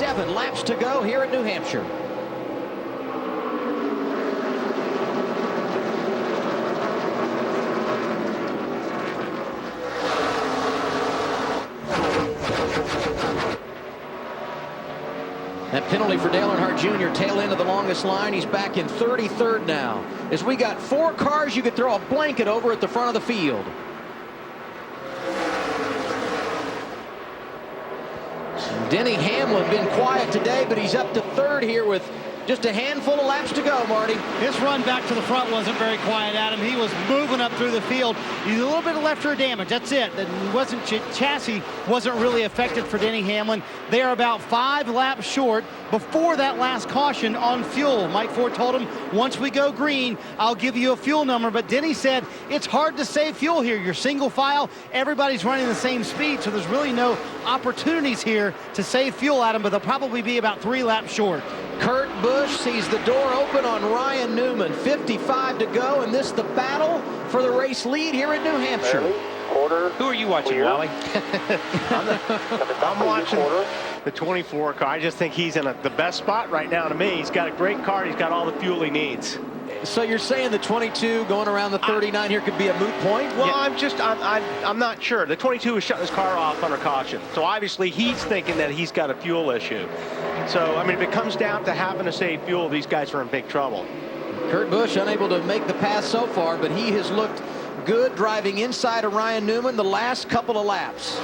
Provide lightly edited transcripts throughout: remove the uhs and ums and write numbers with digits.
7 laps to go here at New Hampshire. That penalty for Dale Earnhardt Jr. tail end of the longest line. He's back in 33rd now. As we got 4 cars you could throw a blanket over at the front of the field. Denny Hamlin been quiet today, but he's up to 3rd here with just a handful of laps to go, Marty. His run back to the front wasn't very quiet, Adam. He was moving up through the field. He's a little bit of left rear damage. That's it. Chassis wasn't really affected for Denny Hamlin. They are about 5 laps short before that last caution on fuel. Mike Ford told him, once we go green, I'll give you a fuel number. But Denny said, it's hard to save fuel here. You're single file. Everybody's running the same speed, so there's really no opportunities here to save fuel, Adam, but they'll probably be about 3 laps short. Kurt Busch sees the door open on Ryan Newman. 55 to go, and this the battle for the race lead here in New Hampshire. Who are you watching, Wally? I'm watching the 24 car. I just think he's in the best spot right now to me. He's got a great car. He's got all the fuel he needs. So you're saying the 22 going around the 39 here could be a moot point? Well, yeah. I'm not sure. The 22 is shutting his car off under caution. So obviously he's thinking that he's got a fuel issue. So, I mean, if it comes down to having to save fuel, these guys are in big trouble. Kurt Busch unable to make the pass so far, but he has looked good driving inside of Ryan Newman the last couple of laps.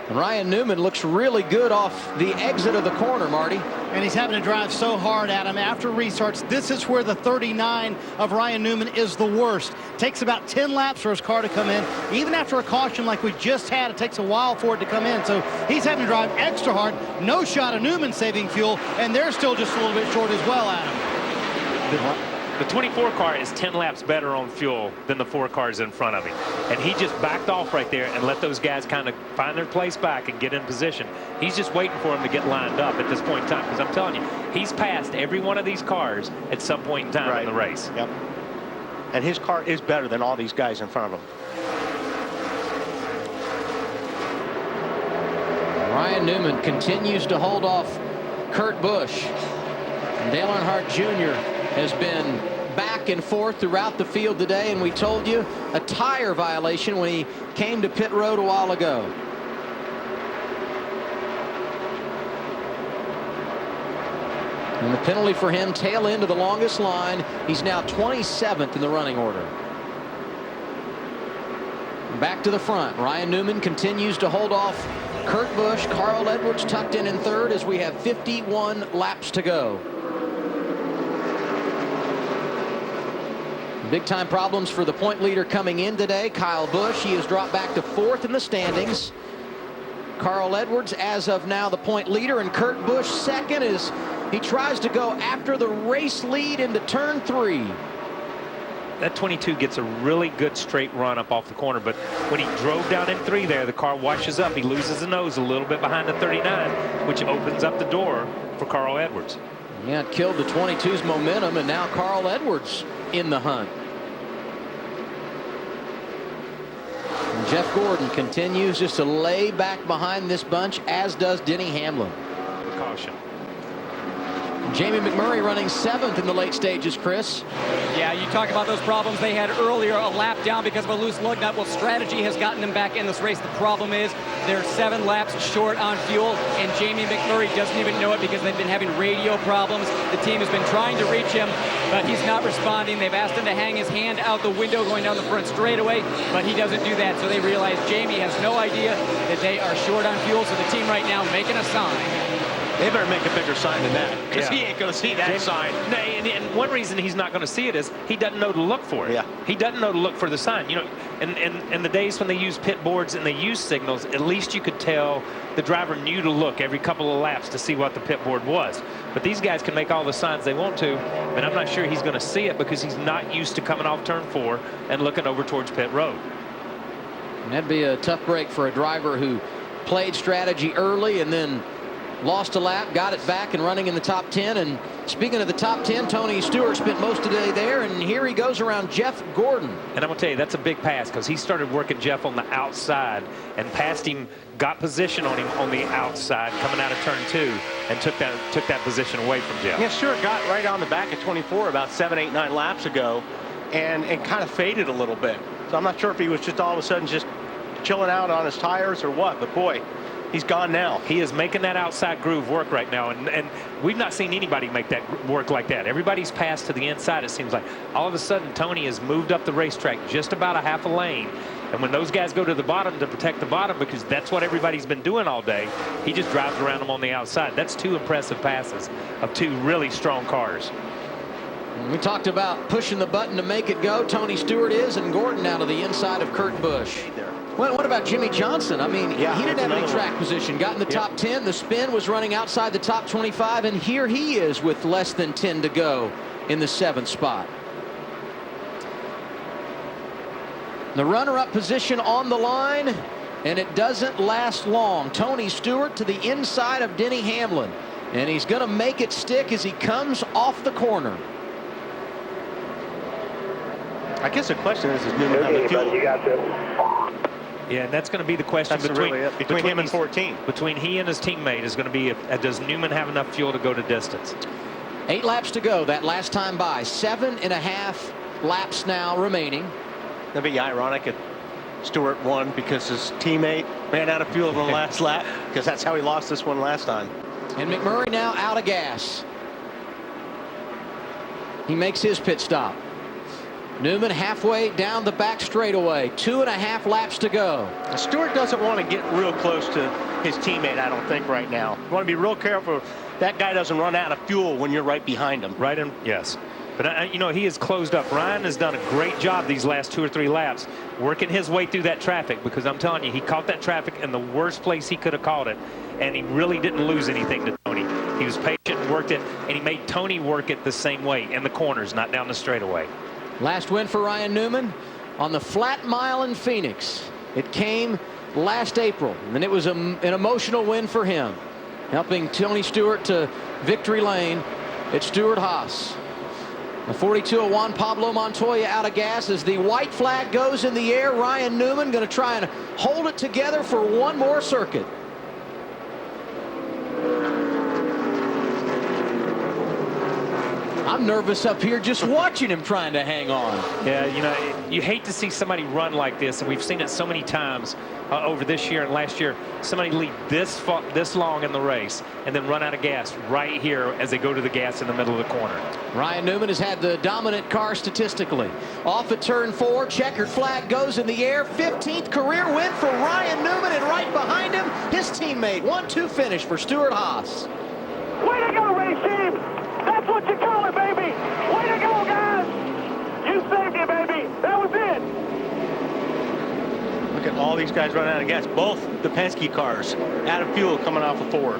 And Ryan Newman looks really good off the exit of the corner, Marty. And he's having to drive so hard, Adam. After restarts, this is where the 39 of Ryan Newman is the worst. Takes about 10 laps for his car to come in. Even after a caution like we just had, it takes a while for it to come in. So he's having to drive extra hard. No shot of Newman saving fuel, and they're still just a little bit short as well, Adam. The 24 car is 10 laps better on fuel than the 4 cars in front of him. And he just backed off right there and let those guys kind of find their place back and get in position. He's just waiting for him to get lined up at this point in time. Because I'm telling you, he's passed every one of these cars at some point in time in the race. Yep. And his car is better than all these guys in front of him. Ryan Newman continues to hold off Kurt Busch. And Dale Earnhardt Jr. has been back and forth throughout the field today, and we told you a tire violation when he came to pit road a while ago. And the penalty for him, tail end of the longest line. He's now 27th in the running order. Back to the front. Ryan Newman continues to hold off Kurt Busch. Carl Edwards tucked in 3rd as we have 51 laps to go. Big time problems for the point leader coming in today, Kyle Busch. He has dropped back to 4th in the standings. Carl Edwards, as of now, the point leader, and Kurt Busch 2nd as he tries to go after the race lead into turn 3. That 22 gets a really good straight run up off the corner, but when he drove down in 3 there, the car washes up. He loses the nose a little bit behind the 39, which opens up the door for Carl Edwards. Yeah, it killed the 22's momentum, and now Carl Edwards in the hunt. And Jeff Gordon continues just to lay back behind this bunch, as does Denny Hamlin. Caution. Jamie McMurray running 7th in the late stages, Chris. Yeah, you talk about those problems they had earlier, a lap down because of a loose lug nut. Well, strategy has gotten them back in this race. The problem is they're 7 laps short on fuel, and Jamie McMurray doesn't even know it because they've been having radio problems. The team has been trying to reach him, but he's not responding. They've asked him to hang his hand out the window going down the front straightaway, but he doesn't do that. So they realize Jamie has no idea that they are short on fuel, so the team right now making a sign. They better make a bigger sign than that, because he ain't going to see that sign. And one reason he's not going to see it is he doesn't know to look for it. Yeah. He doesn't know to look for the sign. You know, in the days when they use pit boards and they use signals, at least you could tell the driver knew to look every couple of laps to see what the pit board was. But these guys can make all the signs they want to, and I'm not sure he's going to see it because he's not used to coming off turn 4 and looking over towards pit road. And that'd be a tough break for a driver who played strategy early and then lost a lap, got it back and running in the top 10, and Speaking of the top 10, Tony Stewart spent most of the day there, and here he goes around Jeff Gordon. And I'm going to tell you, that's a big pass because he started working Jeff on the outside and passed him, got position on him on the outside coming out of turn 2 and took that position away from Jeff. Yeah, Stewart got right on the back of 24 about 7, 8, 9 laps ago and kind of faded a little bit. So I'm not sure if he was just all of a sudden just chilling out on his tires or what, but boy, he's gone now. He is making that outside groove work right now, and we've not seen anybody make that work like that. Everybody's passed to the inside, it seems like. All of a sudden, Tony has moved up the racetrack just about a half a lane, and when those guys go to the bottom to protect the bottom, because that's what everybody's been doing all day, he just drives around them on the outside. That's 2 impressive passes of 2 really strong cars. We talked about pushing the button to make it go. Tony Stewart is, and Gordon now to the inside of Kurt Busch. Well, what about Jimmy Johnson? I mean, yeah, he didn't have any track position. Got in the top 10. The spin was running outside the top 25, and here he is with less than 10 to go in the 7th spot. The runner-up position on the line, and it doesn't last long. Tony Stewart to the inside of Denny Hamlin, and he's going to make it stick as he comes off the corner. I guess the question is Newman have the fuel? Yeah, and that's going to be the question between him and 14. Between he and his teammate is going to be, does Newman have enough fuel to go to distance? 8 laps to go that last time by. 7.5 laps now remaining. That'd be ironic if Stewart won because his teammate ran out of fuel in the last lap, because that's how he lost this one last time. And McMurray now out of gas. He makes his pit stop. Newman halfway down the back straightaway. 2.5 laps to go. Stewart doesn't want to get real close to his teammate, I don't think, right now. You want to be real careful that guy doesn't run out of fuel when you're right behind him. Right in, yes. But, you know, he has closed up. Ryan has done a great job these last 2 or 3 laps working his way through that traffic, because I'm telling you, he caught that traffic in the worst place he could have caught it, and he really didn't lose anything to Tony. He was patient and worked it, and he made Tony work it the same way in the corners, not down the straightaway. Last win for Ryan Newman on the flat mile in Phoenix. It came last April, and it was an emotional win for him, helping Tony Stewart to victory lane at Stewart-Haas. The 42 of Juan Pablo Montoya out of gas as the white flag goes in the air. Ryan Newman going to try and hold it together for one more circuit. I'm nervous up here just watching him trying to hang on. Yeah, you know, you hate to see somebody run like this, and we've seen it so many times over this year and last year. Somebody lead this long in the race and then run out of gas right here as they go to the gas in the middle of the corner. Ryan Newman has had the dominant car statistically. Off at turn 4, checkered flag goes in the air. 15th career win for Ryan Newman, and right behind him, his teammate. 1-2 finish for Stewart-Haas. Way to go, race team! That's what you call it, baby! Way to go, guys! You saved it, baby! That was it! Look at all these guys running out of gas. Both the Penske cars out of fuel coming off of 4.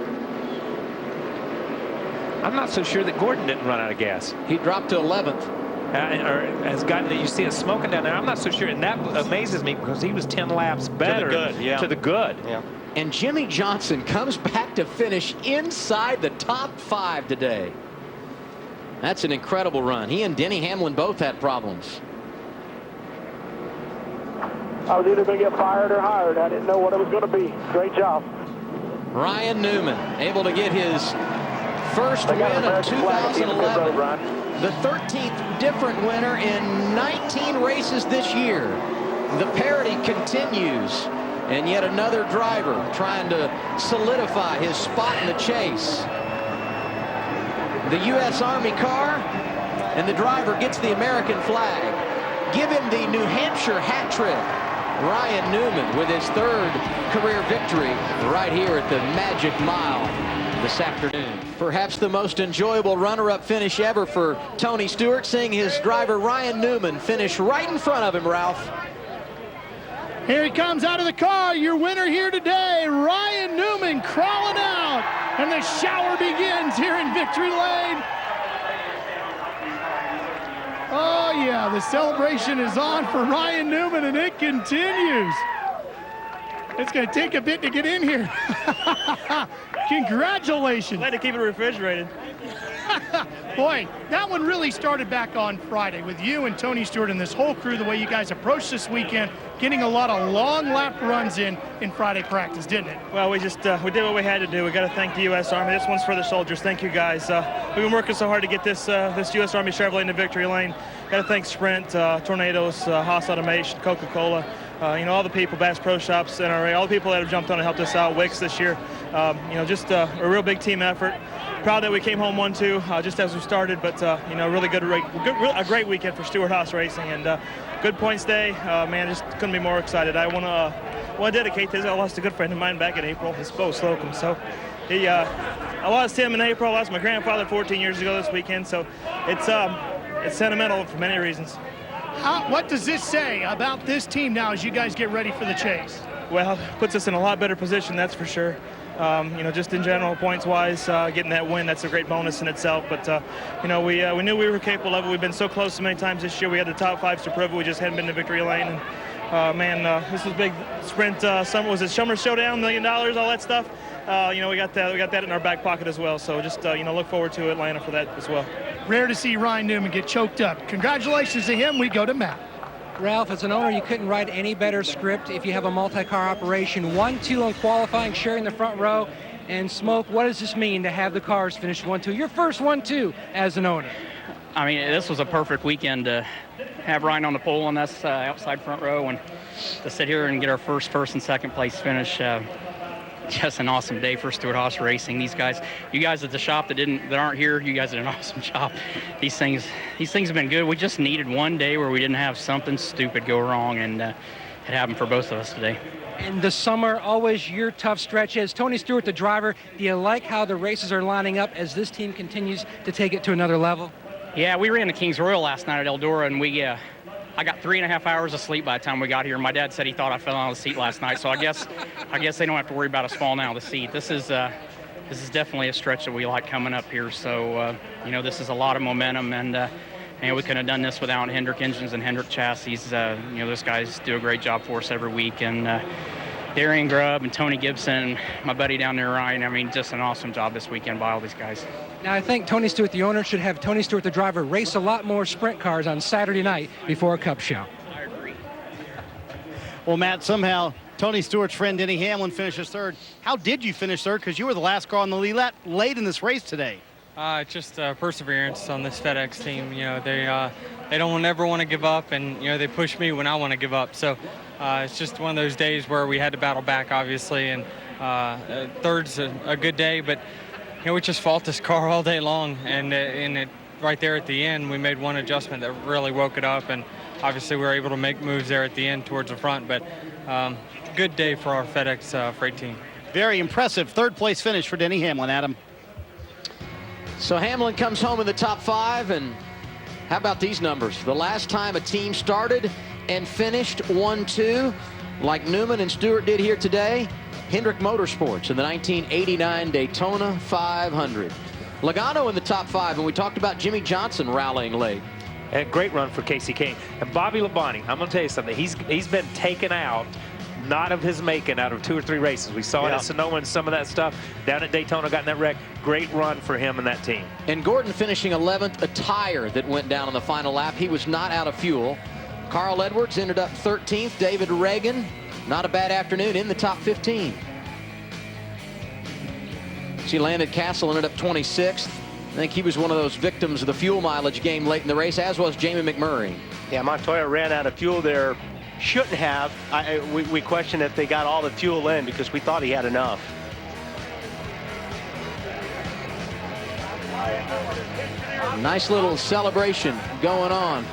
I'm not so sure that Gordon didn't run out of gas. He dropped to 11th. Or has gotten, you see it smoking down there. I'm not so sure, and that amazes me because he was 10 laps better to the good. Yeah. And Jimmy Johnson comes back to finish inside the top 5 today. That's an incredible run. He and Denny Hamlin both had problems. I was either going to get fired or hired. I didn't know what it was going to be. Great job. Ryan Newman able to get his first win of 2011. The 13th different winner in 19 races this year. The parity continues. And yet another driver trying to solidify his spot in the chase. The U.S. Army car, and the driver gets the American flag. Give him the New Hampshire hat trick. Ryan Newman with his 3rd career victory right here at the Magic Mile this afternoon. Perhaps the most enjoyable runner-up finish ever for Tony Stewart, seeing his driver Ryan Newman finish right in front of him, Ralph. Here he comes out of the car, your winner here today, Ryan Newman crawling out, and the shower begins here in victory lane. Oh yeah, the celebration is on for Ryan Newman, and it continues. It's going to take a bit to get in here. Congratulations. Glad to keep it refrigerated. Boy, that one really started back on Friday with you and Tony Stewart and this whole crew, the way you guys approached this weekend, getting a lot of long lap runs in Friday practice, didn't it? Well, we did what we had to do. We got to thank the U.S. Army. This one's for the soldiers. Thank you, guys. We've been working so hard to get this U.S. Army Chevrolet in the victory lane. Got to thank Sprint, Tornadoes, Haas Automation, Coca-Cola, all the people, Bass Pro Shops, NRA, all the people that have jumped on and helped us out, Wix this year. Just a real big team effort. Proud that we came home 1-2 just as we started, but really a great weekend for Stewart Haas Racing, and good points day. Man, just couldn't be more excited. I want to dedicate this. I lost a good friend of mine back in April, his Bo Slocum. So I lost him in April. I lost my grandfather 14 years ago this weekend. So it's sentimental for many reasons. What does this say about this team now as you guys get ready for the chase? Well, it puts us in a lot better position, that's for sure. Just in general, points-wise, getting that win, that's a great bonus in itself. But, we knew we were capable of it. We've been so close so many times this year. We had the top fives to prove it. We just hadn't been to victory lane. And, this was big. Sprint, was it Summer Showdown, $1 million, all that stuff? We got that in our back pocket as well. So just, look forward to Atlanta for that as well. Rare to see Ryan Newman get choked up. Congratulations to him. We go to Matt. Ralph, as an owner, you couldn't write any better script if you have a multi-car operation. 1-2 on qualifying, sharing the front row. And Smoke, what does this mean to have the cars finish 1-2? Your first 1-2 as an owner. I mean, this was a perfect weekend to have Ryan on the pole on us outside front row, and to sit here and get our first and second place finish. Just an awesome day for Stewart Haas Racing. These guys, you guys at the shop that aren't here, you guys did an awesome job. These things have been good. We just needed one day where we didn't have something stupid go wrong, and it happened for both of us today. And the summer, always your tough stretch. As Tony Stewart, the driver, do you like how the races are lining up as this team continues to take it to another level? Yeah, we ran the Kings Royal last night at Eldora, and I got 3.5 hours of sleep by the time we got here. My dad said he thought I fell out of the seat last night, so I guess they don't have to worry about us falling out of the seat. This is definitely a stretch that we like coming up here. So this is a lot of momentum, and we couldn't have done this without Hendrick engines and Hendrick chassis. Those guys do a great job for us every week, and Darian Grubb and Tony Gibson, my buddy down there, Ryan. I mean, just an awesome job this weekend by all these guys. Now, I think Tony Stewart, the owner, should have Tony Stewart, the driver, race a lot more sprint cars on Saturday night before a Cup show. I agree. Well, Matt, somehow Tony Stewart's friend Denny Hamlin finishes third. How did you finish third? Because you were the last car on the lead late in this race today. Just perseverance on this FedEx team. They don't ever want to give up, and they push me when I want to give up. So it's just one of those days where we had to battle back, obviously, and third's a good day, but we just fought this car all day long, and it right there at the end, we made one adjustment that really woke it up, and obviously we were able to make moves there at the end towards the front. But good day for our FedEx freight team. Very impressive third place finish for Denny Hamlin, Adam. So Hamlin comes home in the top 5, and how about these numbers? The last time a team started and finished 1-2, like Newman and Stewart did here today, Hendrick Motorsports in the 1989 Daytona 500. Logano in the top 5, and we talked about Jimmy Johnson rallying late. And a great run for Casey Kane. And Bobby Labonte, I'm going to tell you something. He's been taken out, not of his making, out of 2 or 3 races. We saw it at Sonoma and some of that stuff. Down at Daytona, got in that wreck. Great run for him and that team. And Gordon finishing 11th, a tire that went down on the final lap. He was not out of fuel. Carl Edwards ended up 13th. David Reagan, not a bad afternoon, in the top 15. See, Landon Castle ended up 26th. I think he was one of those victims of the fuel mileage game late in the race, as was Jamie McMurray. Yeah, Montoya ran out of fuel there. Shouldn't have. We questioned if they got all the fuel in because we thought he had enough. Nice little celebration going on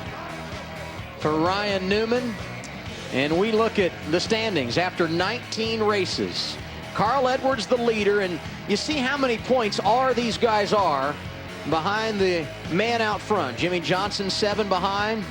for Ryan Newman. And we look at the standings after 19 races. Carl Edwards the leader, and you see how many points these guys are behind the man out front. Jimmy Johnson 7 behind.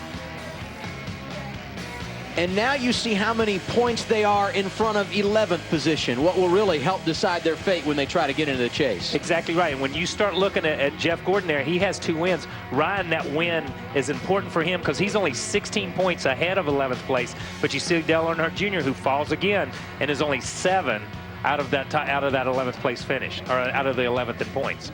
And now you see how many points they are in front of 11th position, what will really help decide their fate when they try to get into the chase. Exactly right. And when you start looking at Jeff Gordon there, he has 2 wins. Ryan, that win is important for him because he's only 16 points ahead of 11th place. But you see Dale Earnhardt Jr., who falls again and is only 7 out of that 11th place finish, or out of the 11th in points.